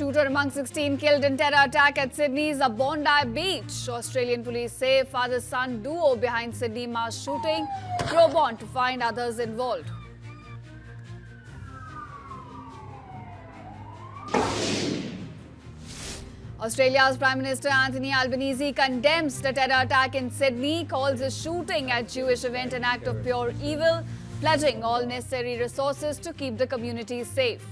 Shooter among 16 killed in terror attack at Sydney's Bondi Beach. Australian police say father-son duo behind Sydney mass shooting probe on to find others involved. Australia's Prime Minister Anthony Albanese condemns the terror attack in Sydney, calls the shooting at Jewish event an act of pure evil, pledging all necessary resources to keep the community safe.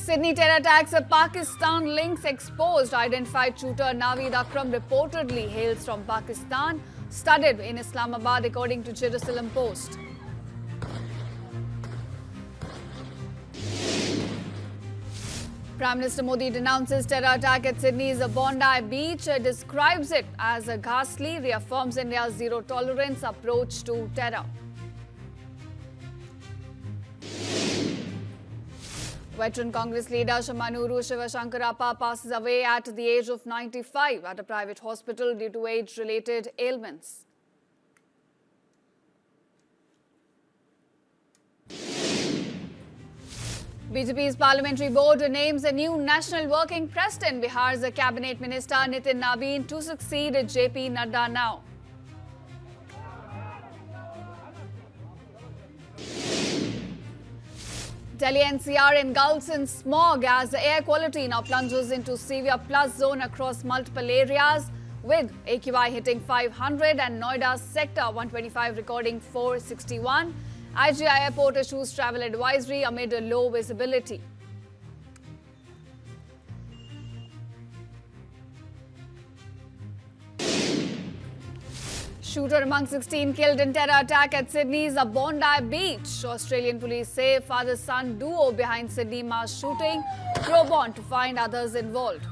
Sydney terror attacks, Pakistan links exposed. Identified shooter Naveed Akram reportedly hails from Pakistan, studied in Islamabad, according to Jerusalem Post. Prime Minister Modi denounces terror attack at Sydney's Bondi Beach, describes it as a ghastly, reaffirms India's zero-tolerance approach to terror. Veteran Congress leader Shamanuru Shivashankarappa passes away at the age of 95 at a private hospital due to age-related ailments. BJP's Parliamentary Board names a new National Working President. Bihar's Cabinet Minister Nitin Nabin to succeed JP Nadda now. Delhi NCR engulfs in smog as the air quality now plunges into severe plus zone across multiple areas, with AQI hitting 500 and Noida's sector 125 recording 461. IGI Airport issues travel advisory amid a low visibility. Shooter among 16 killed in terror attack at Sydney's Bondi Beach. Australian police say father-son duo behind Sydney mass shooting probe on to find others involved.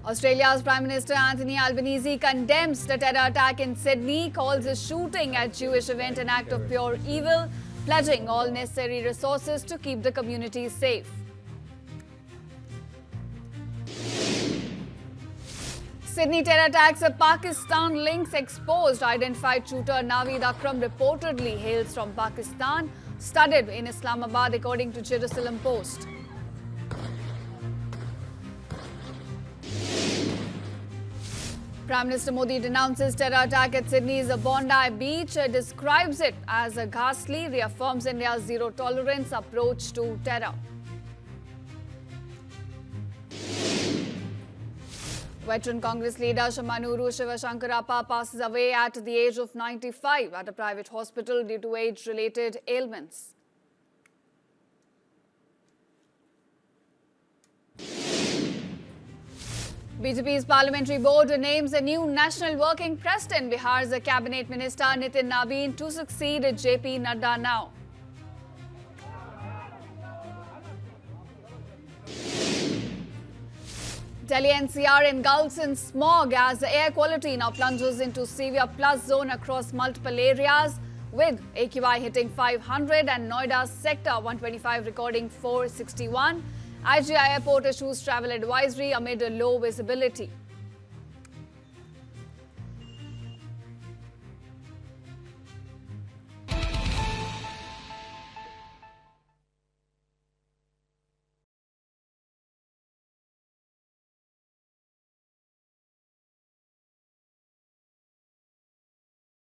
Australia's Prime Minister Anthony Albanese condemns the terror attack in Sydney, calls the shooting at Jewish event an act of pure evil, pledging all necessary resources to keep the community safe. Sydney terror attacks, Pakistan links exposed. Identified shooter Naveed Akram reportedly hails from Pakistan, studied in Islamabad, according to Jerusalem Post. Prime Minister Modi denounces terror attack at Sydney's Bondi Beach, describes it as a ghastly, reaffirms India's zero-tolerance approach to terror. Veteran Congress leader Shamanuru Shivashankarappa passes away at the age of 95 at a private hospital due to age-related ailments. BJP's Parliamentary Board names a new National Working President. Bihar's Cabinet Minister Nitin Nabin to succeed JP Nadda now. Delhi NCR engulfs in smog as the air quality now plunges into severe plus zone across multiple areas, with AQI hitting 500 and Noida's sector 125 recording 461. IGI Airport issues travel advisory amid a low visibility.